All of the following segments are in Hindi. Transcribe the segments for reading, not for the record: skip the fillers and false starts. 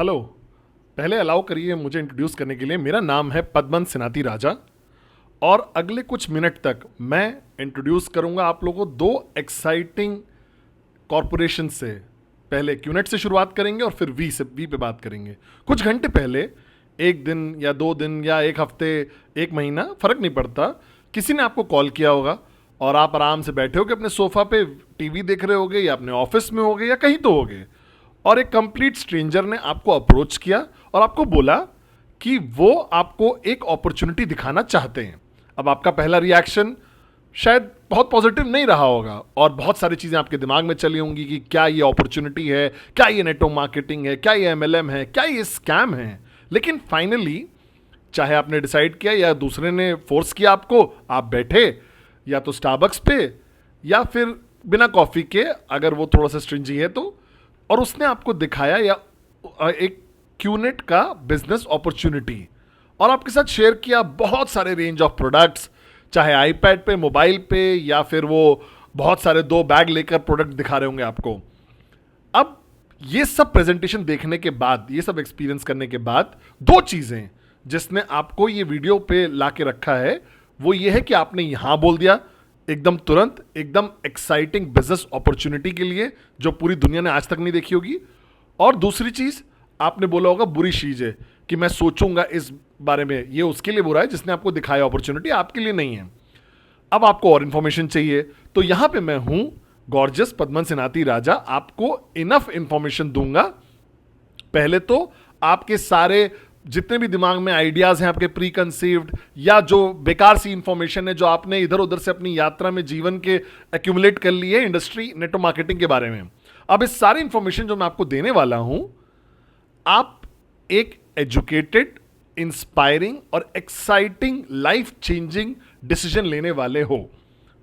हेलो। पहले अलाउ करिए मुझे इंट्रोड्यूस करने के लिए। मेरा नाम है पद्मन सिनाती राजा और अगले कुछ मिनट तक मैं इंट्रोड्यूस करूंगा आप लोगों को दो एक्साइटिंग कॉरपोरेशन से। पहले क्यूनेट से शुरुआत करेंगे और फिर वी पे बात करेंगे। कुछ घंटे पहले, एक दिन या 2 दिन या एक हफ्ते, एक महीना, फर्क नहीं पड़ता, किसी ने आपको कॉल किया होगा और आप आराम से बैठे होगे अपने सोफा पे, टीवी देख रहे होगे या अपने ऑफिस में होगे या कहीं तो होगे, और एक कंप्लीट स्ट्रेंजर ने आपको अप्रोच किया और आपको बोला कि वो आपको एक अपॉर्चुनिटी दिखाना चाहते हैं। अब आपका पहला रिएक्शन शायद बहुत पॉजिटिव नहीं रहा होगा और बहुत सारी चीज़ें आपके दिमाग में चली होंगी कि क्या ये अपॉर्चुनिटी है, क्या ये नेटवर्क मार्केटिंग है, क्या ये एमएलएम है, क्या ये स्कैम है। लेकिन फाइनली, चाहे आपने डिसाइड किया या दूसरे ने फोर्स किया आपको, आप बैठे या तो स्टारबक्स पे या फिर बिना कॉफ़ी के, अगर वो थोड़ा सा स्ट्रिंजी है तो, और उसने आपको दिखाया या एक क्यूनेट का बिजनेस अपॉर्चुनिटी और आपके साथ शेयर किया बहुत सारे रेंज ऑफ प्रोडक्ट्स, चाहे आईपैड पे, मोबाइल पे, या फिर वो बहुत सारे 2 बैग लेकर प्रोडक्ट दिखा रहे होंगे आपको। अब ये सब प्रेजेंटेशन देखने के बाद, ये सब एक्सपीरियंस करने के बाद, दो चीजें जिसने आपको ये वीडियो पे ला के रखा है वो ये है कि आपने यहां बोल दिया एकदम तुरंत, एकदम एक्साइटिंग बिजनेस अपॉर्चुनिटी के लिए जो पूरी दुनिया ने आज तक नहीं देखी होगी। और दूसरी चीज, आपने बोला होगा बुरी चीज है कि मैं सोचूंगा इस बारे में। ये उसके लिए बुरा है जिसने आपको दिखाया अपॉर्चुनिटी, आपके लिए नहीं है। अब आपको और इंफॉर्मेशन चाहिए तो यहां पे मैं हूं, गॉर्जियस पद्मन सिनाती राजा, आपको इनफ इंफॉर्मेशन दूंगा। पहले तो आपके सारे जितने भी दिमाग में आइडियाज हैं, आपके प्री कंसीव्ड या जो बेकार सी इंफॉर्मेशन है जो आपने इधर उधर से अपनी यात्रा में जीवन के एक्यूमुलेट कर ली है इंडस्ट्री नेटवर्क मार्केटिंग के बारे में, अब इस सारी इंफॉर्मेशन जो मैं आपको देने वाला हूं, आप एक एजुकेटेड, इंस्पायरिंग और एक्साइटिंग, लाइफ चेंजिंग डिसीजन लेने वाले हो।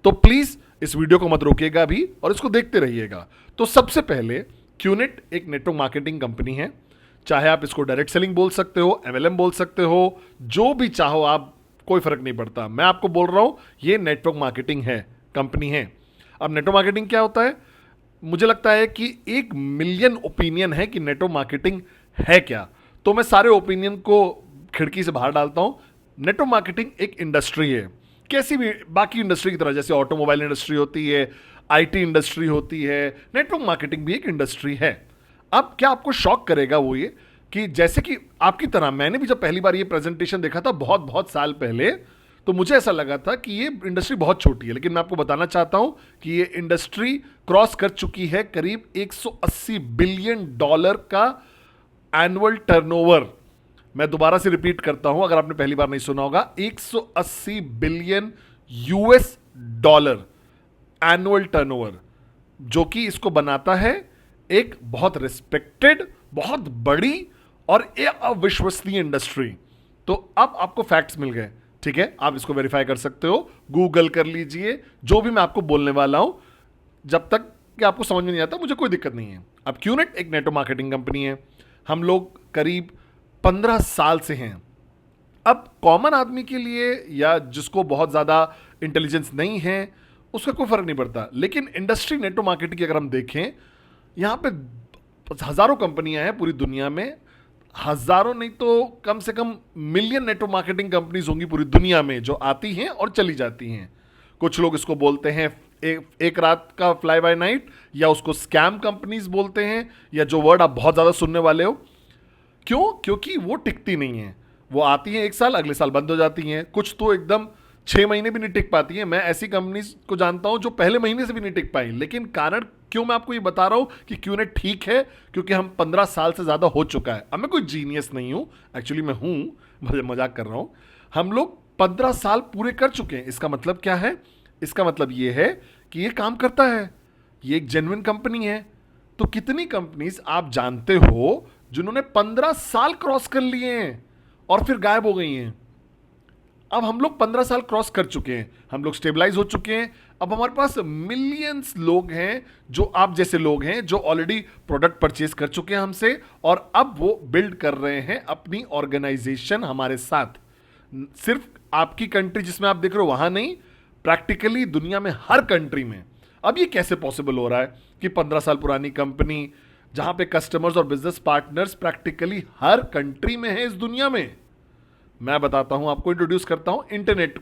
तो प्लीज इस वीडियो को मत रोकिएगा अभी और इसको देखते रहिएगा। तो सबसे पहले, क्यूनेट एक नेटवर्क मार्केटिंग कंपनी है। चाहे आप इसको डायरेक्ट सेलिंग बोल सकते हो, एमएलएम बोल सकते हो, जो भी चाहो आप, कोई फर्क नहीं पड़ता। मैं आपको बोल रहा हूं ये नेटवर्क मार्केटिंग है, कंपनी है। अब नेटवर्क मार्केटिंग क्या होता है? मुझे लगता है कि 1 मिलियन ओपिनियन है कि नेटवर्क मार्केटिंग है क्या। तो मैं सारे ओपिनियन को खिड़की से बाहर डालता हूं। नेटवर्क मार्केटिंग एक इंडस्ट्री है, कैसी भी बाकी इंडस्ट्री की तरह, जैसे ऑटोमोबाइल इंडस्ट्री होती है, आईटी इंडस्ट्री होती है, नेटवर्क मार्केटिंग भी एक इंडस्ट्री है। अब क्या आपको शॉक करेगा वो ये कि जैसे कि आपकी तरह मैंने भी जब पहली बार ये प्रेजेंटेशन देखा था बहुत बहुत साल पहले, तो मुझे ऐसा लगा था कि ये इंडस्ट्री बहुत छोटी है। लेकिन मैं आपको बताना चाहता हूं कि ये इंडस्ट्री क्रॉस कर चुकी है करीब $180 बिलियन का एनुअल टर्नओवर। मैं दोबारा से रिपीट करता हूं अगर आपने पहली बार नहीं सुना होगा, $180 बिलियन एनुअल टर्नओवर, जो कि इसको बनाता है एक बहुत रिस्पेक्टेड, बहुत बड़ी और अविश्वसनीय इंडस्ट्री। तो अब आपको फैक्ट्स मिल गए, ठीक है? आप इसको वेरीफाई कर सकते हो, गूगल कर लीजिए, जो भी मैं आपको बोलने वाला हूं, जब तक कि आपको समझ में नहीं आता मुझे कोई दिक्कत नहीं है। अब क्यूनेट एक नेटवर्क मार्केटिंग कंपनी है। हम लोग करीब 15 साल से हैं। अब कॉमन आदमी के लिए या जिसको बहुत ज़्यादा इंटेलिजेंस नहीं है उसका कोई फर्क नहीं पड़ता, लेकिन इंडस्ट्री नेटवर्क मार्केटिंग की अगर हम देखें, यहाँ पे हजारों कंपनियां हैं पूरी दुनिया में, हजारों नहीं तो कम से कम मिलियन नेटवर्क मार्केटिंग कंपनीज होंगी पूरी दुनिया में जो आती हैं और चली जाती हैं। कुछ लोग इसको बोलते हैं एक रात का फ्लाई बाय नाइट, या उसको स्कैम कंपनीज बोलते हैं, या जो वर्ड आप बहुत ज़्यादा सुनने वाले हो। क्यों? क्योंकि वो टिकती नहीं है। वो आती हैं 1 साल, अगले साल बंद हो जाती हैं। कुछ तो एकदम 6 महीने भी नहीं टिक पाती हैं। मैं ऐसी कंपनीज को जानता हूं जो पहले महीने से भी नहीं टिक पाई। लेकिन कारण क्यों मैं आपको ये बता रहा हूं कि क्यूनेट ठीक है? क्योंकि हम 15 साल से ज़्यादा हो चुका है। अब मैं कोई जीनियस नहीं हूं, एक्चुअली मैं हूं, मजाक कर रहा हूं। हम लोग 15 साल पूरे कर चुके हैं। इसका मतलब क्या है? इसका मतलब ये है कि ये काम करता है, ये एक जेन्युइन कंपनी है। तो कितनी कंपनीज आप जानते हो जिन्होंने 15 साल क्रॉस कर लिए हैं और फिर गायब हो गई हैं? अब हम लोग 15 साल क्रॉस कर चुके हैं, हम लोग स्टेबलाइज हो चुके हैं। अब हमारे पास मिलियंस लोग हैं जो आप जैसे लोग हैं जो ऑलरेडी प्रोडक्ट परचेज कर चुके हैं हमसे, और अब वो बिल्ड कर रहे हैं अपनी ऑर्गेनाइजेशन हमारे साथ। सिर्फ आपकी कंट्री जिसमें आप देख रहे हो वहां नहीं, प्रैक्टिकली दुनिया में हर कंट्री में। अब ये कैसे पॉसिबल हो रहा है कि 15 साल पुरानी कंपनी जहां पे कस्टमर्स और बिजनेस पार्टनर्स प्रैक्टिकली हर कंट्री में है इस दुनिया में। मैं बताता हूं आपको, इंट्रोड्यूस करता हूं इंटरनेट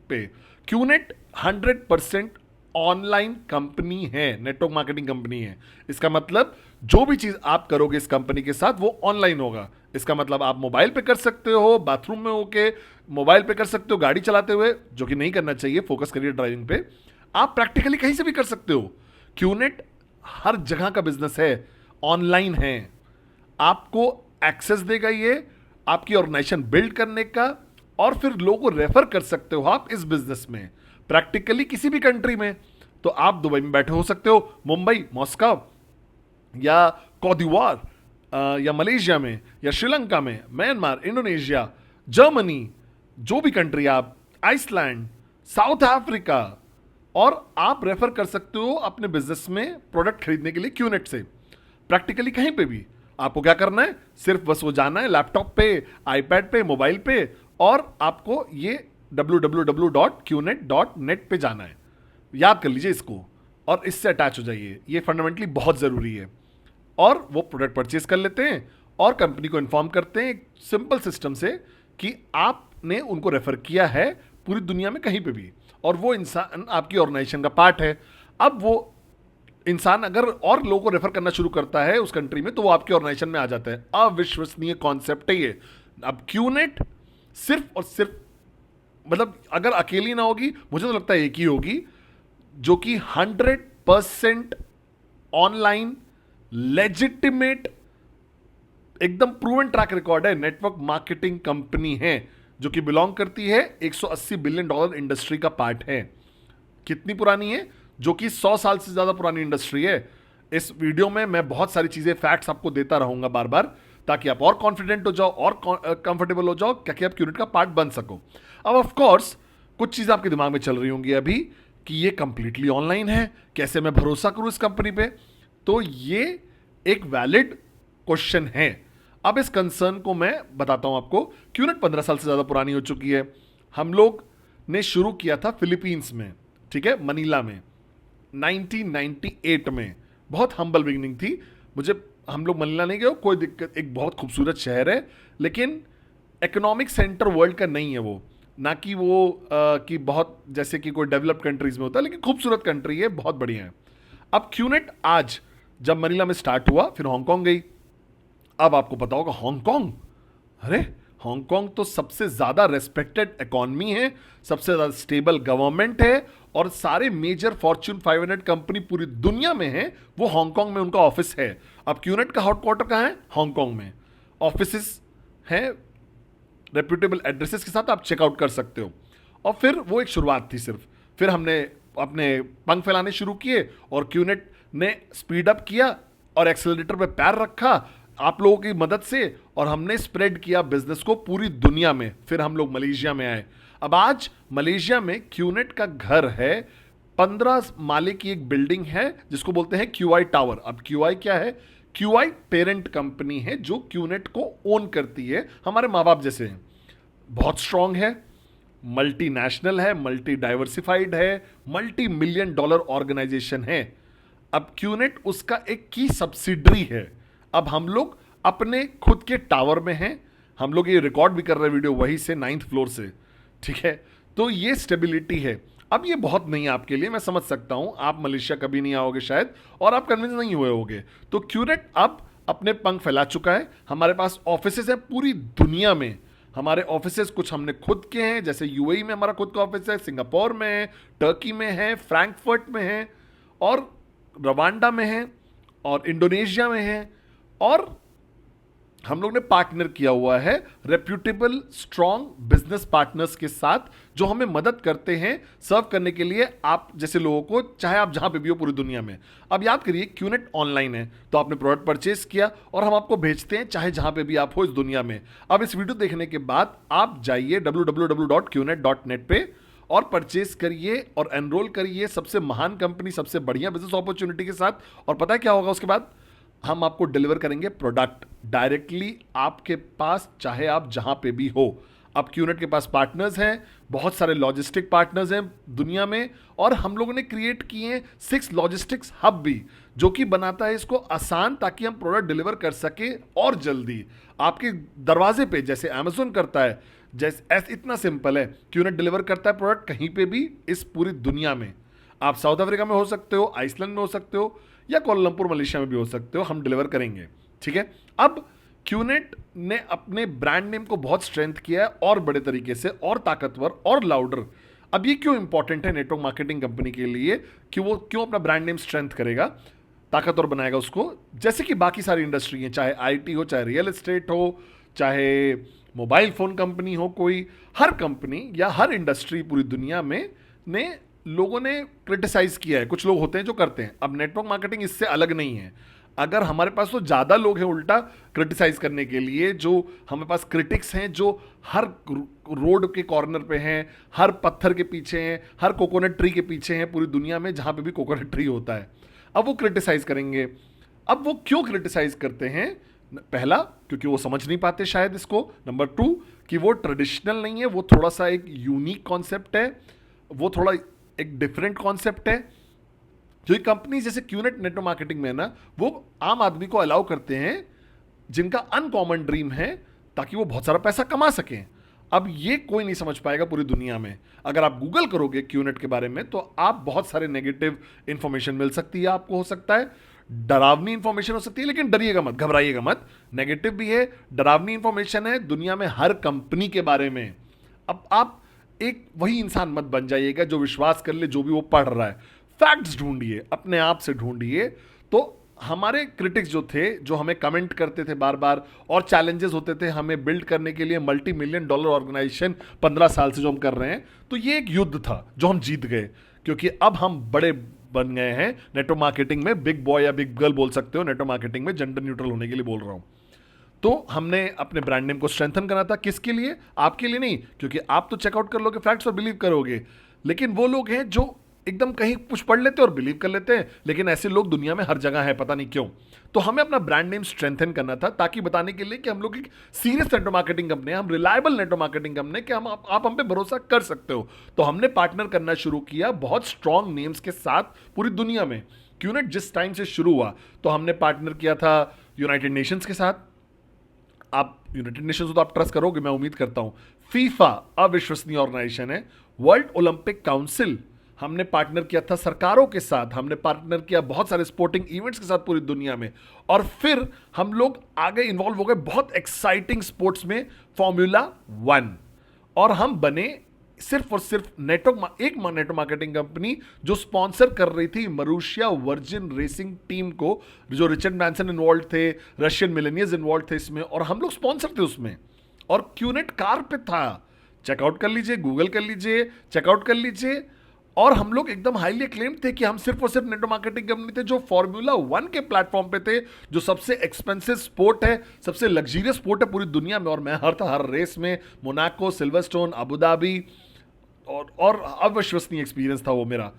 पे। क्यूनेट 100% ऑनलाइन कंपनी है, नेटवर्क मार्केटिंग कंपनी है। इसका मतलब जो भी चीज आप करोगे इस कंपनी के साथ वो ऑनलाइन होगा। इसका मतलब आप मोबाइल पे कर सकते हो, बाथरूम में होके मोबाइल पे कर सकते हो, गाड़ी चलाते हुए, जो कि नहीं करना चाहिए, फोकस करिए ड्राइविंग पे। आप प्रैक्टिकली कहीं से भी कर सकते हो। क्यूनेट हर जगह का बिजनेस है, ऑनलाइन है। आपको एक्सेस देगा ये आपकी ऑर्गेनाइजेशन बिल्ड करने का, और फिर लोगों को रेफर कर सकते हो आप इस बिजनेस में प्रैक्टिकली किसी भी कंट्री में। तो आप दुबई में बैठे हो सकते हो, मुंबई, मॉस्को या कोदिवार या मलेशिया में या श्रीलंका में, म्यांमार, इंडोनेशिया, जर्मनी, जो भी कंट्री आप, आइसलैंड, साउथ अफ्रीका, और आप रेफर कर सकते हो अपने बिजनेस में प्रोडक्ट खरीदने के लिए क्यूनेट से प्रैक्टिकली कहीं पे भी। आपको क्या करना है, सिर्फ बस वो जाना है लैपटॉप पे, आईपैड पे, मोबाइल पे, और आपको ये www.qnet.net पे जाना है। याद कर लीजिए इसको और इससे अटैच हो जाइए, ये फंडामेंटली बहुत ज़रूरी है। और वो प्रोडक्ट परचेज कर लेते हैं और कंपनी को इन्फॉर्म करते हैं एक सिंपल सिस्टम से कि आपने उनको रेफर किया है पूरी दुनिया में कहीं पे भी, और वो इंसान आपकी ऑर्गेनाइजेशन का पार्ट है। अब वो इंसान अगर और लोगों को रेफर करना शुरू करता है उस कंट्री में, तो वो आपके ऑर्गेनाइजेशन में आ जाता है। अविश्वसनीय कॉन्सेप्ट है ये। अब क्यूनेट सिर्फ और सिर्फ, मतलब अगर अकेली ना होगी, मुझे तो लगता है एक ही होगी जो कि 100% ऑनलाइन लेजिटिमेट, एकदम प्रूवन ट्रैक रिकॉर्ड है, नेटवर्क मार्केटिंग कंपनी है जो कि बिलोंग करती है $180 बिलियन इंडस्ट्री का पार्ट है। कितनी पुरानी है, जो कि 100 साल से ज्यादा पुरानी इंडस्ट्री है। इस वीडियो में मैं बहुत सारी चीजें, फैक्ट्स आपको देता रहूंगा बार बार, ताकि आप और कॉन्फिडेंट हो जाओ और कंफर्टेबल हो जाओ, क्या आप क्यूनेट का पार्ट बन सको। अब ऑफ कोर्स कुछ चीजें आपके दिमाग में चल रही होंगी अभी कि ये कंप्लीटली ऑनलाइन है, कैसे मैं भरोसा करूं इस कंपनी पे। तो ये एक वैलिड क्वेश्चन है। अब इस कंसर्न को मैं बताता हूं आपको। क्यूनेट 15 साल से ज्यादा पुरानी हो चुकी है। हम लोग ने शुरू किया था फिलीपींस में, ठीक है, मनीला में 1998 में। बहुत हम्बल बिगिनिंग थी। हम लोग मनीला नहीं गए, कोई दिक्कत, एक बहुत खूबसूरत शहर है, लेकिन इकोनॉमिक सेंटर वर्ल्ड का नहीं है वो। ना कि वो कि बहुत जैसे कि कोई डेवलप्ड कंट्रीज में होता है, लेकिन खूबसूरत कंट्री है, बहुत बढ़िया है। अब क्यूनेट आज जब मनीला में स्टार्ट हुआ, फिर हांगकांग गई। अब आपको पता होगा हांगकांग, अरे हांगकांग तो सबसे ज्यादा रेस्पेक्टेड इकोनॉमी है, सबसे ज्यादा स्टेबल गवर्नमेंट है, और सारे मेजर फॉर्च्यून 500 कंपनी पूरी दुनिया में है, वो हांगकांग में उनका ऑफिस है। अब क्यूनेट का हेडक्वार्टर कहां है, हांगकांग में। ऑफिसेस हैं रेप्यूटेबल एड्रेसेस के साथ, आप चेकआउट कर सकते हो। और फिर वो एक शुरुआत थी सिर्फ, फिर हमने अपने पंख फैलाने शुरू किए और क्यूनेट ने स्पीड अप किया और एक्सेलरेटर पे पैर रखा आप लोगों की मदद से, और हमने स्प्रेड किया बिजनेस को पूरी दुनिया में। फिर हम लोग मलेशिया में आए। अब आज मलेशिया में क्यूनेट का घर है, 15 माले की एक बिल्डिंग है जिसको बोलते हैं क्यूआई टावर। अब क्यूआई क्या है, क्यूआई पेरेंट कंपनी है जो क्यूनेट को ओन करती है, हमारे माँ बाप जैसे हैं। बहुत स्ट्रांग है, मल्टीनेशनल है, मल्टी डाइवर्सिफाइड है, मल्टी $1 मिलियन ऑर्गेनाइजेशन है। अब क्यूनेट उसका एक की सब्सिडरी है। अब हम लोग अपने खुद के टावर में हैं, हम लोग ये रिकॉर्ड भी कर रहे हैं वीडियो वहीं से, 9th फ्लोर से, ठीक है। तो ये स्टेबिलिटी है। अब ये बहुत नहीं है आपके लिए, मैं समझ सकता हूं, आप मलेशिया कभी नहीं आओगे शायद, और आप कन्विंस नहीं हुए होगे। तो क्यूनेट अब अपने पंख फैला चुका है। हमारे पास ऑफिसेस हैं पूरी दुनिया में। हमारे ऑफिसेस कुछ हमने खुद के हैं, जैसे यूएई में हमारा खुद का ऑफिस है, सिंगापुर में है, टर्की में है, फ्रैंकफर्ट में है, और रवांडा में है, और इंडोनेशिया में है। और हम लोग ने पार्टनर किया हुआ है रेप्यूटेबल स्ट्रॉन्ग बिजनेस पार्टनर्स के साथ, जो हमें मदद करते हैं सर्व करने के लिए आप जैसे लोगों को, चाहे आप जहां पे भी हो पूरी दुनिया में। अब याद करिए क्यूनेट ऑनलाइन है, तो आपने प्रोडक्ट परचेज किया और हम आपको भेजते हैं चाहे जहां पे भी आप हो इस दुनिया में। अब इस वीडियो देखने के बाद आप जाइए www.qnet.net पे और परचेज करिए और एनरोल करिए सबसे महान कंपनी, सबसे बढ़िया बिजनेस अपॉर्चुनिटी के साथ। और पता है क्या होगा उसके बाद, हम आपको डिलीवर करेंगे प्रोडक्ट डायरेक्टली आपके पास, चाहे आप जहां पे भी हो। अब क्यूनेट के पास पार्टनर्स हैं, बहुत सारे लॉजिस्टिक पार्टनर्स हैं दुनिया में, और हम लोगों ने क्रिएट किए हैं 6 लॉजिस्टिक्स हब भी, जो कि बनाता है इसको आसान ताकि हम प्रोडक्ट डिलीवर कर सके और जल्दी आपके दरवाजे पे, जैसे अमेज़न करता है, जैसे इतना सिंपल है। क्यूनेट डिलीवर करता है प्रोडक्ट कहीं पे भी इस पूरी दुनिया में। आप साउथ अफ्रीका में हो सकते हो, आइसलैंड में हो सकते हो, या कोलंपुर मलेशिया में भी हो सकते हो, हम डिलीवर करेंगे। ठीक है। अब क्यूनेट ने अपने ब्रांड नेम को बहुत स्ट्रेंथ किया है, और बड़े तरीके से, और ताकतवर और लाउडर। अब ये क्यों इंपॉर्टेंट है नेटवर्क मार्केटिंग कंपनी के लिए कि वो क्यों अपना ब्रांड नेम स्ट्रेंथ करेगा, ताकतवर बनाएगा उसको, जैसे कि बाकी सारी इंडस्ट्री है, चाहे आईटी हो, चाहे रियल एस्टेट हो, चाहे मोबाइल फोन कंपनी हो, कोई हर कंपनी या हर इंडस्ट्री पूरी दुनिया में ने लोगों ने क्रिटिसाइज किया है। कुछ लोग होते हैं जो करते हैं। अब नेटवर्क मार्केटिंग इससे अलग नहीं है। अगर हमारे पास तो ज़्यादा लोग हैं उल्टा क्रिटिसाइज करने के लिए, जो हमारे पास क्रिटिक्स हैं, जो हर रोड के कॉर्नर पे हैं, हर पत्थर के पीछे हैं, हर कोकोनट ट्री के पीछे हैं पूरी दुनिया में, जहाँ पे भी कोकोनट ट्री होता है। अब वो क्रिटिसाइज करेंगे। अब वो क्यों क्रिटिसाइज करते हैं? पहला, क्योंकि वो समझ नहीं पाते शायद इसको। नंबर 2, कि वो ट्रेडिशनल नहीं है, वो थोड़ा सा एक यूनिक कॉन्सेप्ट है, वो थोड़ा एक डिफरेंट कॉन्सेप्ट है। जो कंपनी जैसे क्यूनेट नेटवर्क मार्केटिंग में ना, वो आम आदमी को अलाउ करते हैं जिनका अनकॉमन ड्रीम है, ताकि वो बहुत सारा पैसा कमा सकें। अब ये कोई नहीं समझ पाएगा पूरी दुनिया में। अगर आप गूगल करोगे क्यूनेट के बारे में, तो आप बहुत सारे नेगेटिव इंफॉर्मेशन मिल सकती है आपको, हो सकता है डरावनी इंफॉर्मेशन हो सकती है, लेकिन डरिएगा मत, घबराइएगा मत। नेगेटिव भी है, डरावनी इंफॉर्मेशन है दुनिया में हर कंपनी के बारे में। अब आप एक वही इंसान मत बन जाइएगा जो विश्वास कर ले जो भी वो पढ़ रहा है। फैक्ट्स ढूंढिए, अपने आप से ढूंढिए। तो हमारे क्रिटिक्स जो थे, जो हमें कमेंट करते थे बार बार, और चैलेंजेस होते थे हमें बिल्ड करने के लिए $multi-million ऑर्गेनाइजेशन 15 साल से जो हम कर रहे हैं, तो ये एक युद्ध था जो हम जीत गए, क्योंकि अब हम बड़े बन गए हैं नेटवर्क मार्केटिंग में। बिग बॉय या बिग गर्ल बोल सकते हो नेटवर्क मार्केटिंग में, जेंडर न्यूट्रल होने के लिए बोल रहा हूं। तो हमने अपने ब्रांड नेम को स्ट्रेंथन करना था। किसके लिए? आपके लिए नहीं, क्योंकि आप तो चेकआउट कर लोगे फैक्ट्स और बिलीव करोगे, लेकिन वो लोग हैं जो एकदम कहीं कुछ पढ़ लेते हैं और बिलीव कर लेते हैं। लेकिन ऐसे लोग दुनिया में हर जगह है, पता नहीं क्यों। तो हमें अपना ब्रांड नेम स्ट्रेंथन करना था, ताकि बताने के लिए कि हम लोग एक सीरियस नेटवर्क मार्केटिंग कंपनी है, हम रिलायबल नेटवर्क मार्केटिंग कंपनी, कि आप हम पे भरोसा कर सकते हो। तो हमने पार्टनर करना शुरू किया बहुत स्ट्रॉन्ग नेम्स के साथ पूरी दुनिया में। क्यूनेट जिस टाइम से शुरू हुआ, तो हमने पार्टनर किया था यूनाइटेड नेशंस के साथ। आप यूनाइटेड नेशंस को तो आप ट्रस्ट करोगे, मैं उम्मीद करता हूं। फीफा अविश्वसनीय ऑर्गेनाइजेशन है। वर्ल्ड ओलंपिक काउंसिल हमने पार्टनर किया था सरकारों के साथ। हमने पार्टनर किया बहुत सारे स्पोर्टिंग इवेंट्स के साथ पूरी दुनिया में। और फिर हम लोग आगे इन्वॉल्व हो गए बहुत एक्साइटिंग स्पोर्ट्स में, फॉर्मूला 1। और हम बने सिर्फ और सिर्फ एक नेटवर्क मार्केटिंग कंपनी जो स्पॉन्सर कर रही थी मरूशिया वर्जिन रेसिंग टीम को, जो रिचर्ड ब्रांसन इन्वॉल्व थे, रशियन मिलेनियर्स इन्वॉल्व थे इसमें, और हम लोग स्पॉन्सर थे उसमें। और क्यूनेट कार पे था। चेकआउट कर लीजिए, गूगल कर लीजिए, चेकआउट कर लीजिए। और हम लोग एकदम हाईली क्लेम थे कि हम सिर्फ और सिर्फ नेटवर्क मार्केटिंग कंपनी थे जो फॉर्मूला 1 के प्लेटफॉर्म पे थे, जो सबसे एक्सपेंसिव स्पोर्ट है, सबसे लग्जरियस स्पोर्ट है पूरी दुनिया में। और मैं हर रेस में, मोनाको, सिल्वरस्टोन, अबू धाबी, और अविश्वसनीय एक्सपीरियंस था वो मेरा।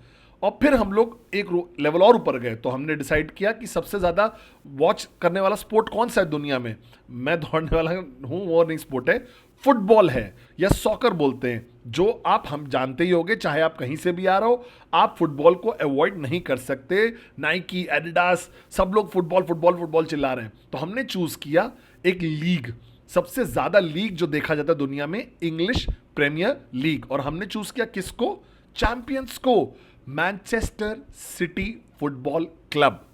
और फिर हम लोग एक लेवल और ऊपर गए, तो हमने डिसाइड किया कि सबसे ज़्यादा वॉच करने वाला स्पोर्ट कौन सा है दुनिया में। मैं दौड़ने वाला हूँ, वो नहीं स्पोर्ट है, फुटबॉल है, या सॉकर बोलते हैं, जो हम जानते ही होंगे। चाहे आप कहीं से भी आ रहे हो, आप फुटबॉल को अवॉइड नहीं कर सकते। नाइकी, एडिडास, सब लोग फुटबॉल फुटबॉल फुटबॉल चिल्ला रहे हैं। तो हमने चूज किया एक लीग, सबसे ज्यादा लीग जो देखा जाता है दुनिया में, इंग्लिश प्रीमियर लीग। और हमने चूज किया किसको? चैंपियंस को, मैनचेस्टर सिटी फुटबॉल क्लब।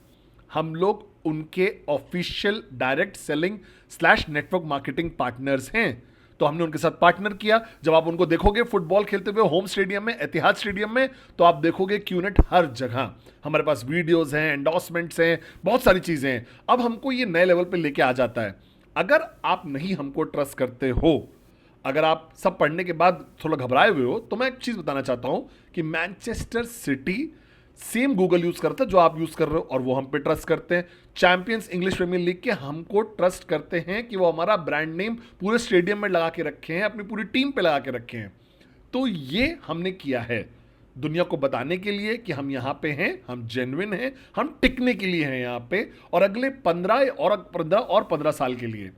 हम लोग उनके official direct selling / network marketing partners हैं। तो हमने उनके साथ पार्टनर किया। जब आप उनको देखोगे फुटबॉल खेलते हुए होम स्टेडियम में, एतिहाद स्टेडियम में, तो आप देखोगे क्यूनेट हर जगह। हमारे पास वीडियोस हैं, एंडोर्समेंट्स हैं, बहुत सारी चीजें हैं। अब हमको ये नए लेवल पे लेके आ जाता है। अगर आप नहीं हमको ट्रस्ट करते हो, अगर आप सब पढ़ने के बाद थोड़ा घबराए हुए हो, तो मैं एक चीज बताना चाहता हूं कि Manchester city same Google use करता है जो आप यूज कर रहे हो, और वो हम पे ट्रस्ट करते हैं। चैंपियंस इंग्लिश प्रीमियर लीग के हमको ट्रस्ट करते हैं कि वो हमारा ब्रांड नेम पूरे स्टेडियम में लगा के रखे हैं, अपनी पूरी टीम पे लगा के रखे हैं। तो ये हमने किया है दुनिया को बताने के लिए कि हम यहां पे हैं, हम जेन्युइन हैं, हम टिकने के लिए हैं यहां पे, और अगले 15 साल के लिए।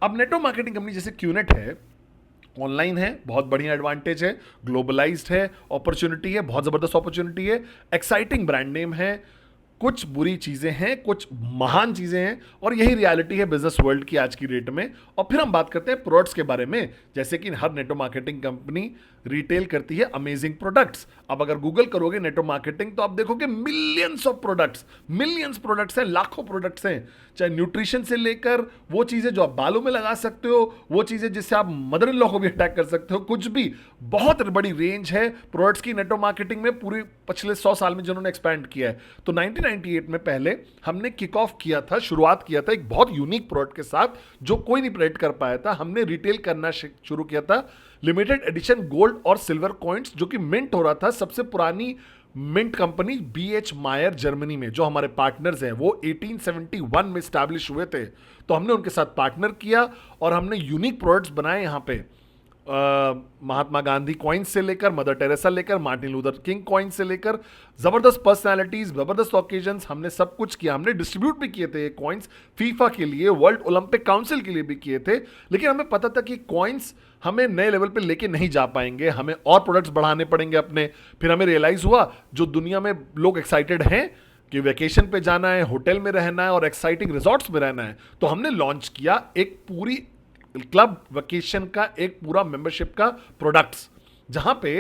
अब नेटवर्क मार्केटिंग कंपनी जैसे क्यूनेट है, ऑनलाइन है, बहुत बढ़िया एडवांटेज है, ग्लोबलाइज्ड है, अपॉर्चुनिटी है, बहुत ज़बरदस्त अपॉर्चुनिटी है, एक्साइटिंग ब्रांड नेम है, कुछ बुरी चीज़ें हैं, कुछ महान चीज़ें हैं, और यही रियलिटी है बिजनेस वर्ल्ड की आज की डेट में। और फिर हम बात करते हैं प्रोडक्ट्स के बारे में, जैसे कि हर नेटवर्क मार्केटिंग कंपनी रिटेल करती है अमेजिंग प्रोडक्ट्स। अब अगर गूगल करोगे नेटवर्क मार्केटिंग तो आप देखोगे millions of products, millions products हैं, लाखों प्रोडक्ट्स हैं, चाहे न्यूट्रिशन से लेकर वो चीज़ें जो आप बालों में लगा सकते हो, वो चीज़ें जिससे आप मदर इन लॉ को भी अटैक कर सकते हो, कुछ भी, बहुत बड़ी रेंज है प्रोडक्ट्स की नेटवर्क मार्केटिंग में पूरी पिछले 100 साल में जिन्होंने एक्सपैंड किया है। तो 1998 में पहले हमने किक ऑफ किया था, शुरुआत किया था एक बहुत यूनिक प्रोडक्ट के साथ जो कोई नहीं प्रेडिक्ट कर पाया था। हमने रिटेल करना शुरू किया था लिमिटेड एडिशन गोल्ड और सिल्वर कॉइन्स, जो कि मिंट हो रहा था। सबसे पुरानी मिंट कंपनी BH मायर जर्मनी में, जो हमारे पार्टनर्स हैं, वो 1871 में स्टैब्लिश हुए थे। तो हमने उनके साथ पार्टनर किया और हमने यूनिक प्रोडक्ट्स बनाए यहाँ पे। महात्मा गांधी कॉइन्स से लेकर मदर टेरेसा लेकर मार्टिन लूथर किंग कॉइन्स से लेकर जबरदस्त पर्सनालिटीज, जबरदस्त ओकेजन्स, हमने सब कुछ किया। हमने डिस्ट्रीब्यूट भी किए थे ये कॉइन्स, फीफा के लिए, वर्ल्ड ओलंपिक काउंसिल के लिए भी किए थे। लेकिन हमें पता था कि कॉइन्स हमें नए लेवल पे लेके नहीं जा पाएंगे, हमें और प्रोडक्ट्स बढ़ाने पड़ेंगे अपने। फिर हमें रियलाइज हुआ जो दुनिया में लोग एक्साइटेड हैं कि वेकेशन पे जाना है, होटल में रहना है और एक्साइटिंग रिजॉर्ट्स में रहना है, तो हमने लॉन्च किया एक पूरी क्लब वेकेशन का एक पूरा मेंबरशिप का प्रोडक्ट्स, जहां पे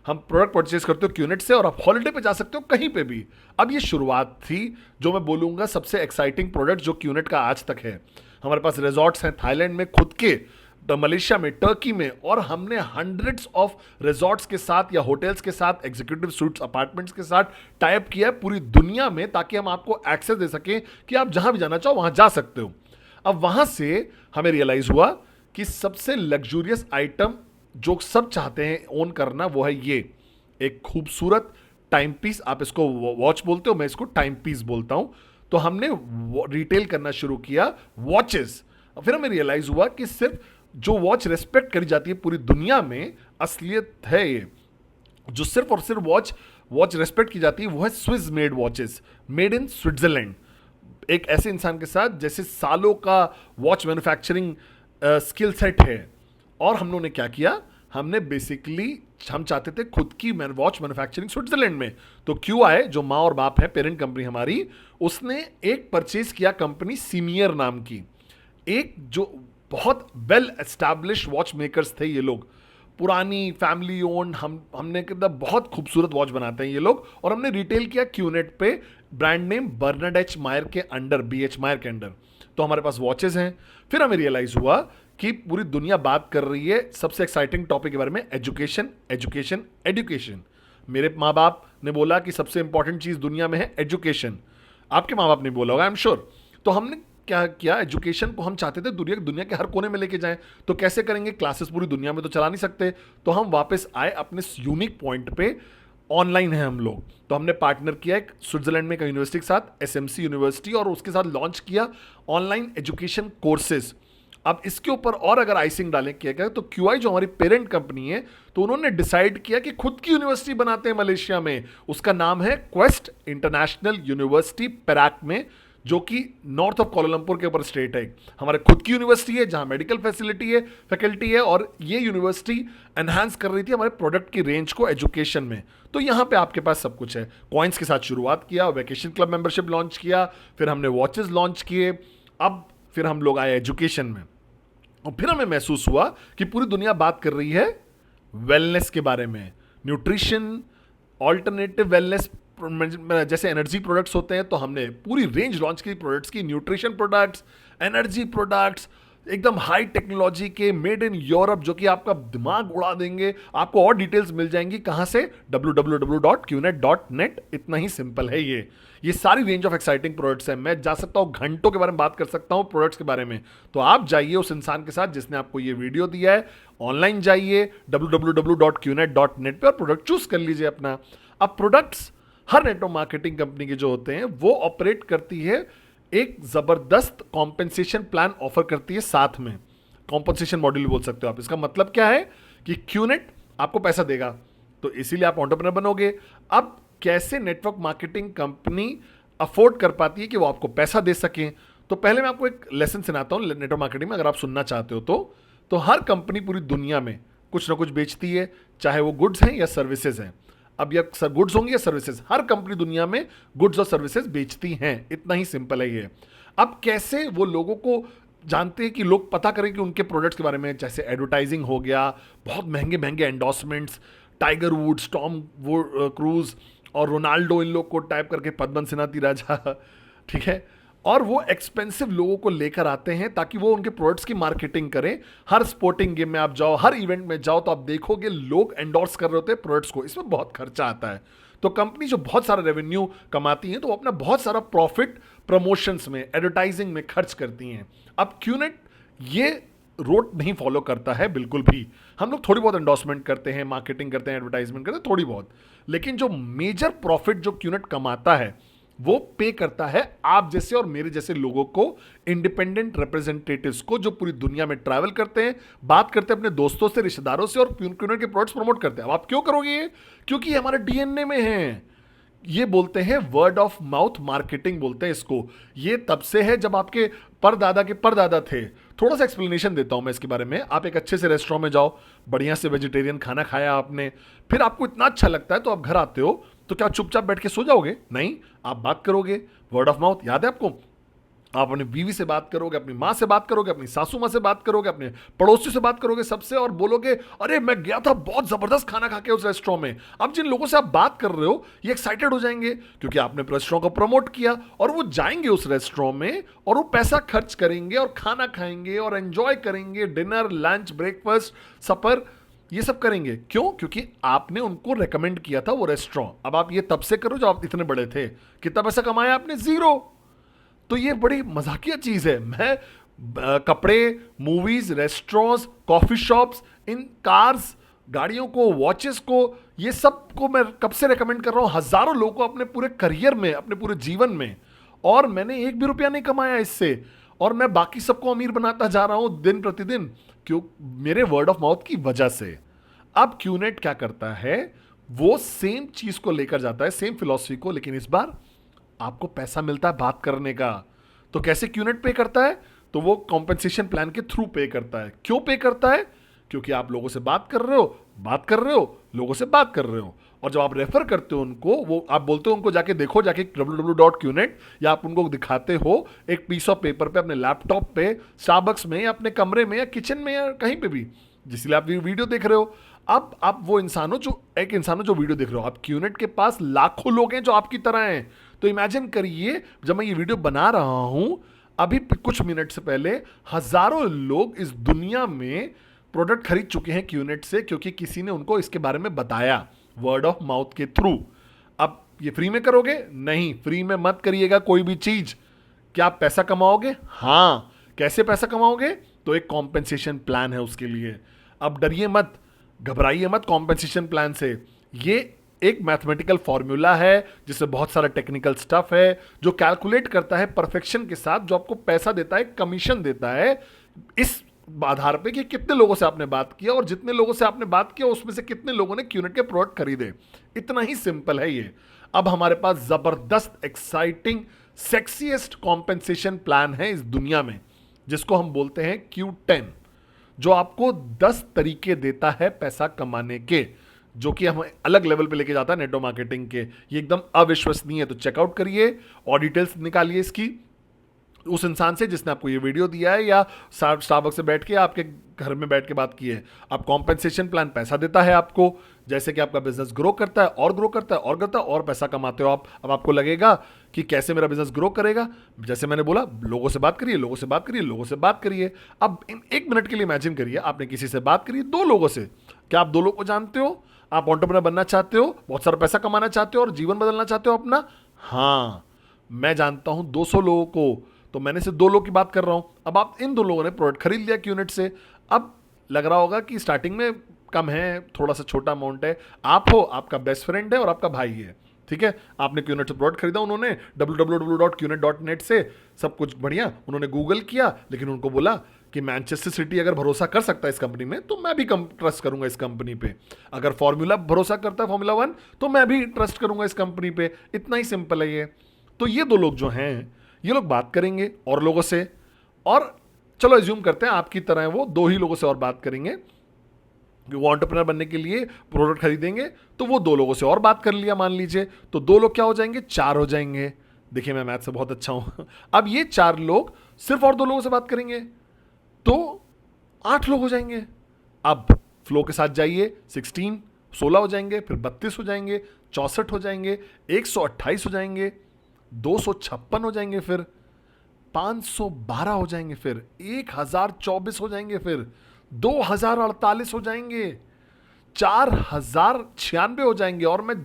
हम प्रोडक्ट परचेज करते हो क्यूनेट से और आप हॉलिडे पे जा सकते हो कहीं पे भी। अब ये शुरुआत थी जो मैं बोलूंगा सबसे एक्साइटिंग प्रोडक्ट जो क्यूनेट का आज तक है। हमारे पास रिजॉर्ट्स हैं थाईलैंड में खुद के, तो मलेशिया में, टर्की में, और हमने हंड्रेड्स ऑफ रिजॉर्ट्स के साथ या होटल्स के साथ, एग्जीक्यूटिव सूट्स अपार्टमेंट्स के साथ टाई अप किया है पूरी दुनिया में, ताकि हम आपको एक्सेस दे सकें कि आप जहां भी जाना चाहो वहां जा सकते हो। अब वहां से हमें रियलाइज हुआ कि सबसे लग्जूरियस आइटम जो सब चाहते हैं ओन करना, वो है ये एक खूबसूरत टाइम पीस। आप इसको वॉच बोलते हो, मैं इसको टाइम पीस बोलता हूं। तो हमने रिटेल करना शुरू किया वॉचेस। फिर हमें रियलाइज हुआ कि सिर्फ जो वॉच रेस्पेक्ट करी जाती है पूरी दुनिया में, असलियत है ये, जो सिर्फ और सिर्फ वॉच रेस्पेक्ट की जाती है, वो है Swiss made watches, made in Switzerland. एक ऐसे इंसान के साथ जैसे सालों का वॉच मैन्युफैक्चरिंग स्किल सेट है। और हम लोगों ने क्या किया, हमने बेसिकली हम चाहते थे खुद की वॉच मैन्युफैक्चरिंग स्विट्जरलैंड में। तो QI जो माँ और बाप है, पेरेंट कंपनी हमारी, उसने एक परचेज किया कंपनी सीमियर नाम की, एक जो बहुत वेल एस्टैब्लिश वॉच मेकर्स थे ये लोग, पुरानी फैमिली ओन। हमने कहता बहुत खूबसूरत वॉच बनाते हैं ये लोग, और हमने रिटेल किया क्यूनेट पे ब्रांड नेम बर्नार्ड एच मायर के अंडर, BH मायर के अंडर। तो हमारे पास वॉचेस हैं। फिर हमें रियलाइज हुआ कि पूरी दुनिया बात कर रही है सबसे एक्साइटिंग टॉपिक के बारे में, एजुकेशन एजुकेशन एजुकेशन। मेरे माँ बाप ने बोला कि सबसे इंपॉर्टेंट चीज़ दुनिया में है एजुकेशन। आपके माँ बाप ने बोला होगा, आई एम श्योर। तो हमने क्या किया, एजुकेशन को हम चाहते थे दुनिया के हर कोने में लेके जाएं। तो कैसे करेंगे, क्लासेस पूरी दुनिया में तो चला नहीं सकते। तो हम वापस आए अपने यूनिक पॉइंट पे, ऑनलाइन है हम लोग। तो हमने पार्टनर किया एक स्विट्जरलैंड में एक यूनिवर्सिटी के साथ, SMC यूनिवर्सिटी, और उसके साथ लॉन्च किया ऑनलाइन एजुकेशन कोर्सेज। अब इसके ऊपर और अगर आइसिंग डालें किया गया तो QI जो हमारी पेरेंट कंपनी है, तो उन्होंने डिसाइड किया कि खुद की यूनिवर्सिटी बनाते हैं मलेशिया में। उसका नाम है क्वेस्ट इंटरनेशनल यूनिवर्सिटी पेराक में, जो कि नॉर्थ ऑफ कोलालमपुर के ऊपर स्टेट है। हमारे खुद की यूनिवर्सिटी है जहां मेडिकल फैकल्टी है, और ये यूनिवर्सिटी एनहांस कर रही थी हमारे प्रोडक्ट की रेंज को एजुकेशन में। तो यहां पे आपके पास सब कुछ है। कॉइन्स के साथ शुरुआत किया, वेकेशन क्लब मेंबरशिप लॉन्च किया, फिर हमने वॉचेस लॉन्च किए, अब फिर हम लोग आए एजुकेशन में। और फिर हमें महसूस हुआ कि पूरी दुनिया बात कर रही है वेलनेस के बारे में, न्यूट्रिशन, ऑल्टरनेटिव वेलनेस, जैसे एनर्जी प्रोडक्ट्स होते हैं। तो हमने पूरी रेंज लॉन्च की प्रोडक्ट्स की, न्यूट्रिशन प्रोडक्ट्स, एनर्जी प्रोडक्ट्स, एकदम हाई टेक्नोलॉजी के, मेड इन यूरोप, जो कि आपका दिमाग उड़ा देंगे। आपको और डिटेल्स मिल जाएंगी कहां से, www.qnet.net। इतना ही सिंपल है ये सारी रेंज ऑफ एक्साइटिंग प्रोडक्ट्स हैं। मैं जा सकता हूं घंटों के बारे में बात कर सकता हूं प्रोडक्ट्स के बारे में। तो आप जाइए उस इंसान के साथ जिसने आपको ये वीडियो दिया है, ऑनलाइन जाइए www.qnet.net पे और प्रोडक्ट चूज कर लीजिए अपना। अब प्रोडक्ट्स हर नेटवर्क मार्केटिंग कंपनी के जो होते हैं वो ऑपरेट करती है, एक जबरदस्त कॉम्पेंसेशन प्लान ऑफर करती है साथ में, कॉम्पेंसेशन मॉड्यूल बोल सकते हो आप। इसका मतलब क्या है कि क्यूनेट आपको पैसा देगा, तो इसीलिए आप एंटरप्रेन्योर बनोगे। अब कैसे नेटवर्क मार्केटिंग कंपनी अफोर्ड कर पाती है कि वो आपको पैसा दे सकें, तो पहले मैं आपको एक लेसन सुनाता हूं नेटवर्क मार्केटिंग में, अगर आप सुनना चाहते हो तो हर कंपनी पूरी दुनिया में कुछ ना कुछ बेचती है, चाहे वो गुड्स हैं या सर्विसेज हैं। अब या गुड्स होंगी या सर्विसेज, हर कंपनी दुनिया में गुड्स और सर्विसेज बेचती हैं, इतना ही सिंपल है ये। अब कैसे वो लोगों को जानते हैं कि लोग पता करें कि उनके प्रोडक्ट्स के बारे में, जैसे एडवर्टाइजिंग हो गया, बहुत महंगे महंगे endorsements, Tiger Woods, Tom Cruise और रोनाल्डो, इन लोग को टाइप करके पद्मन सिन्हाती राजा, ठीक है, और वो एक्सपेंसिव लोगों को लेकर आते हैं ताकि वो उनके प्रोडक्ट्स की मार्केटिंग करें। हर स्पोर्टिंग गेम में आप जाओ, हर इवेंट में जाओ, तो आप देखोगे लोग एंडोर्स कर रहे होते हैं प्रोडक्ट्स को। इसमें बहुत खर्चा आता है। तो कंपनी जो बहुत सारा रेवेन्यू कमाती है तो वो अपना बहुत सारा प्रॉफिट प्रमोशंस में, एडवर्टाइजिंग में खर्च करती हैं। अब क्यूनेट ये रोड नहीं फॉलो करता है बिल्कुल भी। हम लोग थोड़ी बहुत एंडोर्समेंट करते हैं, मार्केटिंग करते हैं, एडवर्टाइजमेंट करते हैं थोड़ी बहुत, लेकिन जो मेजर प्रॉफिट जो क्यूनेट कमाता है वो पे करता है आप जैसे और मेरे जैसे लोगों को, इंडिपेंडेंट रिप्रेजेंटेटिव्स को, जो पूरी दुनिया में ट्रैवल करते हैं, बात करते हैं अपने दोस्तों से, रिश्तेदारों से, और क्यूनेट के प्रोडक्ट्स प्रमोट करते हैं। अब आप क्यों करोगे ये? क्योंकि ये हमारे डीएनए में है। ये बोलते हैं वर्ड ऑफ माउथ मार्केटिंग बोलते हैं इसको। ये तब से है जब आपके परदादा के परदादा थे। थोड़ा सा एक्सप्लेनेशन देता हूं मैं इसके बारे में। आप एक अच्छे से रेस्टोरेंट में जाओ, बढ़िया से वेजिटेरियन खाना खाया आपने, फिर आपको इतना अच्छा लगता है तो आप घर आते हो, तो क्या चुपचाप बैठ के सो जाओगे? नहीं, आप बात करोगे। वर्ड ऑफ माउथ याद है आपको? आप अपनी बीवी से बात करोगे, अपनी माँ से बात करोगे, अपनी सासू माँ से बात करोगे, अपने पड़ोसी से बात करोगे, सबसे, और बोलोगे अरे मैं गया था बहुत जबरदस्त खाना खा के उस रेस्टोरेंट में। अब जिन लोगों से आप बात कर रहे हो ये एक्साइटेड हो जाएंगे क्योंकि आपने रेस्टोरेंट को प्रमोट किया, और वो जाएंगे उस रेस्टोरेंट में और वो पैसा खर्च करेंगे और खाना खाएंगे और एंजॉय करेंगे, डिनर, लंच, ब्रेकफास्ट, सपर, ये सब करेंगे। क्यों? क्योंकि आपने उनको रेकमेंड किया था वो रेस्टोरेंट। अब आप ये तब से करो जब आप इतने बड़े थे। कितना पैसा कमाया आपने? जीरो। तो ये बड़ी मजाकिया चीज है। मैं कपड़े, मूवीज, रेस्टोरेंट्स, कॉफी शॉप्स, इन कार्स, गाड़ियों को, वॉचेस को, ये सब को मैं कब से रेकमेंड कर रहा हूं हजारों लोगों को अपने पूरे करियर में, अपने पूरे जीवन में, और मैंने एक भी रुपया नहीं कमाया इससे, और मैं बाकी सबको अमीर बनाता जा रहा हूं दिन प्रतिदिन, क्यों? मेरे वर्ड ऑफ माउथ की वजह से। अब क्यूनेट क्या करता है? वो सेम चीज को लेकर जाता है, सेम फिलॉसफी को, लेकिन इस बार आपको पैसा मिलता है बात करने का। तो कैसे क्यूनेट पे करता है? तो वो कॉम्पेंसेशन प्लान के थ्रू पे करता है। क्यों पे करता है? क्योंकि आप लोगों से बात कर रहे हो, लोगों से बात कर रहे हो, और जब आप रेफर करते हो उनको, वो आप बोलते हो उनको जाके देखो, जाके www.qnet, या आप उनको दिखाते हो एक पीस ऑफ पेपर पे, अपने लैपटॉप पे, स्टारबक्स में, या अपने कमरे में, या किचन में, या कहीं पे भी जिसलिए आप वीडियो देख रहे हो। अब आप वो इंसान हो जो वीडियो देख रहे हो। अब क्यूनेट के पास लाखों लोग हैं जो आपकी तरह हैं। तो इमेजिन करिए, जब मैं ये वीडियो बना रहा हूं, अभी कुछ मिनट से पहले हजारों लोग इस दुनिया में प्रोडक्ट खरीद चुके हैं क्यूनेट से, क्योंकि किसी ने उनको इसके बारे में बताया वर्ड ऑफ माउथ के थ्रू। अब ये फ्री में करोगे? नहीं, फ्री में मत करिएगा कोई भी चीज। क्या आप पैसा कमाओगे? हाँ। कैसे पैसा कमाओगे? तो एक कॉम्पेंसेशन प्लान है उसके लिए। अब डरिए मत, घबराइए मत कॉम्पेंसेशन प्लान से। ये एक मैथमेटिकल फॉर्मूला है जिसमें बहुत सारा टेक्निकल स्टफ है, जो कैलकुलेट करता है परफेक्शन के साथ, जो आपको पैसा देता है, कमीशन देता है, इस आधार पे कि कितने लोगों से आपने बात किया, और जितने लोगों से आपने बात किया उसमें से कितने लोगों ने क्यूनेट के प्रोडक्ट खरीदे। इतना ही सिंपल है ये। अब हमारे पास जबरदस्त, एक्साइटिंग, सेक्सीएस्ट कॉम्पेंसेशन प्लान है इस दुनिया में, जिसको हम बोलते हैं Q10, जो आपको 10 तरीके देता है पैसा कमाने के, जो कि हमें अलग लेवल पे लेके जाता है नेटवर्क मार्केटिंग के। ये एकदम अविश्वसनीय है। तो चेकआउट करिए और डिटेल्स निकालिए इसकी उस इंसान से जिसने आपको ये वीडियो दिया है, या स्टारबक्स से बैठ के, आपके घर में बैठ के बात की है। अब कॉम्पेंसेशन प्लान पैसा देता है आपको, जैसे कि आपका बिजनेस ग्रो करता है और ग्रो करता है और करता है और पैसा कमाते हो आप। अब आपको लगेगा कि कैसे मेरा बिजनेस ग्रो करेगा? जैसे मैंने बोला, लोगों से बात करिए, लोगों से बात करिए, लोगों से बात करिए। अब एक मिनट के लिए इमेजिन करिए, आपने किसी से बात करी 2 लोगों से। क्या आप 2 लोगों को जानते हो? आप एंटरप्रेन्योर बनना चाहते हो, बहुत सारा पैसा कमाना चाहते हो और जीवन बदलना चाहते हो अपना? हाँ, मैं जानता हूं 200 लोगों को, तो मैंने से 2 लोगों की बात कर रहा हूं। अब आप इन 2 लोगों ने प्रोडक्ट खरीद लिया क्यूनेट से। अब लग रहा होगा कि स्टार्टिंग में कम है, थोड़ा सा छोटा अमाउंट है। आप हो, आपका बेस्ट फ्रेंड है और आपका भाई है, ठीक है। आपने क्यूनेट से प्रोडक्ट खरीदा, उन्होंने www.qnet.net से, सब कुछ बढ़िया, उन्होंने गूगल किया, लेकिन उनको बोला कि मैनचेस्टर सिटी अगर भरोसा कर सकता है इस कंपनी में, तो मैं भी ट्रस्ट करूंगा इस कंपनी पे। अगर फॉर्मूला भरोसा करता है, फॉर्मूला 1, तो मैं भी ट्रस्ट करूंगा इस कंपनी पे। इतना ही सिंपल है ये। तो ये 2 लोग जो हैं, ये लोग बात करेंगे और लोगों से, और चलो एज्यूम करते हैं आपकी तरह वो 2 ही लोगों से और बात करेंगे। कि वो एंटरप्रेन्योर बनने के लिए प्रोडक्ट खरीदेंगे, तो वो 2 लोगों से और बात कर लिया मान लीजिए, तो 2 लोग क्या हो जाएंगे, 4 हो जाएंगे। देखिए मैं मैथ से बहुत अच्छा हूं। अब ये 4 लोग सिर्फ और 2 लोगों से बात करेंगे तो 8 लोग हो जाएंगे। अब फ्लो के साथ जाइए, 16 हो जाएंगे, फिर 32 हो जाएंगे, 64 हो जाएंगे, 128 हो जाएंगे, 256 हो जाएंगे, फिर 512 हो जाएंगे, फिर 1024 हो जाएंगे, फिर 2048 हो जाएंगे, 4096 हो जाएंगे, और मैं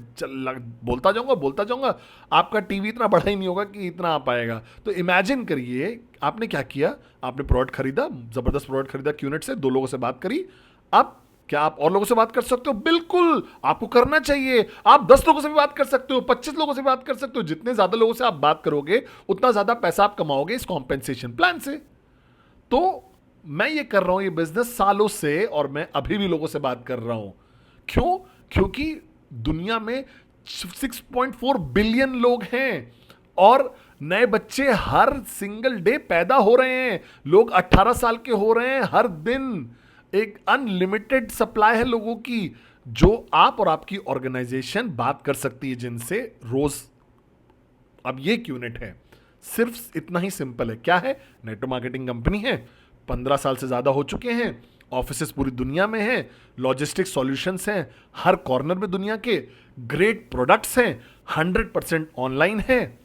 बोलता जाऊंगा, आपका टीवी इतना बड़ा ही नहीं होगा कि इतना आ पाएगा। तो इमेजिन करिए आपने क्या किया, आपने प्रोडक्ट खरीदा, जबरदस्त प्रोडक्ट खरीदा क्यूनेट से, 2 लोगों से बात करी। अब क्या आप और लोगों से बात कर सकते हो? बिल्कुल, आपको करना चाहिए। आप 10 लोगों से भी बात कर सकते हो, 25 लोगों से भी बात कर सकते हो। जितने ज्यादा लोगों से आप बात करोगे उतना ज्यादा पैसा आप कमाओगे इस कॉम्पेंसेशन प्लान से। तो मैं ये कर रहा हूं ये बिजनेस सालों से, और मैं अभी भी लोगों से बात कर रहा हूं। क्यों? क्योंकि दुनिया में 6.4 बिलियन लोग हैं और नए बच्चे हर सिंगल डे पैदा हो रहे हैं। लोग 18 साल के हो रहे हैं हर दिन। एक अनलिमिटेड सप्लाई है लोगों की, जो आप और आपकी ऑर्गेनाइजेशन बात कर सकती है जिनसे रोज। अब ये क्यूनेट है, सिर्फ इतना ही सिंपल है। क्या है? नेटवर्क मार्केटिंग कंपनी है, 15 साल से ज्यादा हो चुके हैं, ऑफिसेस पूरी दुनिया में हैं, लॉजिस्टिक सॉल्यूशंस हैं हर कॉर्नर में दुनिया के, ग्रेट प्रोडक्ट्स हैं, 100% ऑनलाइन है।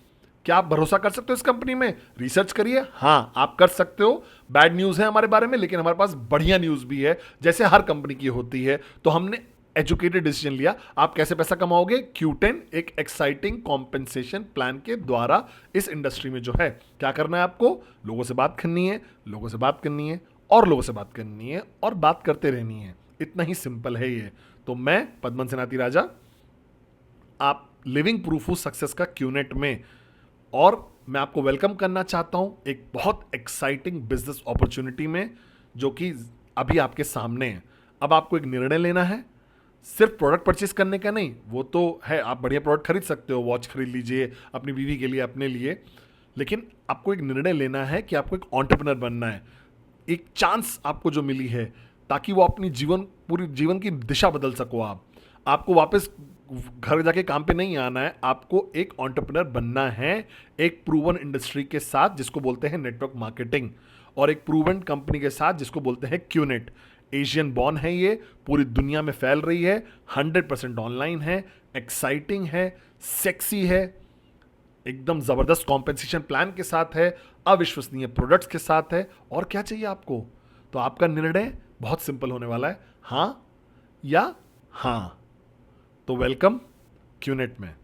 क्या आप भरोसा कर सकते हो इस कंपनी में? रिसर्च करिए, हाँ आप कर सकते हो। बैड न्यूज है हमारे बारे में, लेकिन हमारे पास बढ़िया न्यूज भी है, जैसे हर कंपनी की होती है। तो हमने एजुकेटेड डिसीजन लिया। आप कैसे पैसा कमाओगे? Q10 एक एक्साइटिंग कॉम्पेंसेशन प्लान के द्वारा इस इंडस्ट्री में जो है क्या करना है आपको? लोगों से बात करनी है, लोगों से बात करनी है, और लोगों से बात करनी है, और बात करते रहनी है। इतना ही सिंपल है ये। तो मैं पद्मन सेनाती राजा, आप लिविंग प्रूफ हूं सक्सेस का क्यूनेट में, और मैं आपको वेलकम करना चाहता हूं एक बहुत एक्साइटिंग बिजनेस अपॉर्चुनिटी में, जो कि अभी आपके सामने है। अब आपको एक निर्णय लेना है, सिर्फ प्रोडक्ट परचेस करने का नहीं, वो तो है, आप बढ़िया प्रोडक्ट खरीद सकते हो, वॉच खरीद लीजिए अपनी बीवी के लिए, अपने लिए, लेकिन आपको एक निर्णय लेना है कि आपको एक एंटरप्रेन्योर बनना है। एक चांस आपको जो मिली है, ताकि वो अपनी पूरी जीवन की दिशा बदल सको। आपको वापस घर जाके काम पे नहीं आना है, आपको एक एंटरप्रेन्योर बनना है, एक प्रूवन इंडस्ट्री के साथ जिसको बोलते हैं नेटवर्क मार्केटिंग, और एक प्रूवन कंपनी के साथ जिसको बोलते हैं क्यूनेट। एशियन बॉर्न है ये, पूरी दुनिया में फैल रही है, 100% ऑनलाइन है, एक्साइटिंग है, सेक्सी है, एकदम जबरदस्त कॉम्पेंसेशन प्लान के साथ है, अविश्वसनीय प्रोडक्ट्स के साथ है। और क्या चाहिए आपको? तो आपका निर्णय बहुत सिंपल होने वाला है, हां या हां। तो वेलकम क्यूनेट में।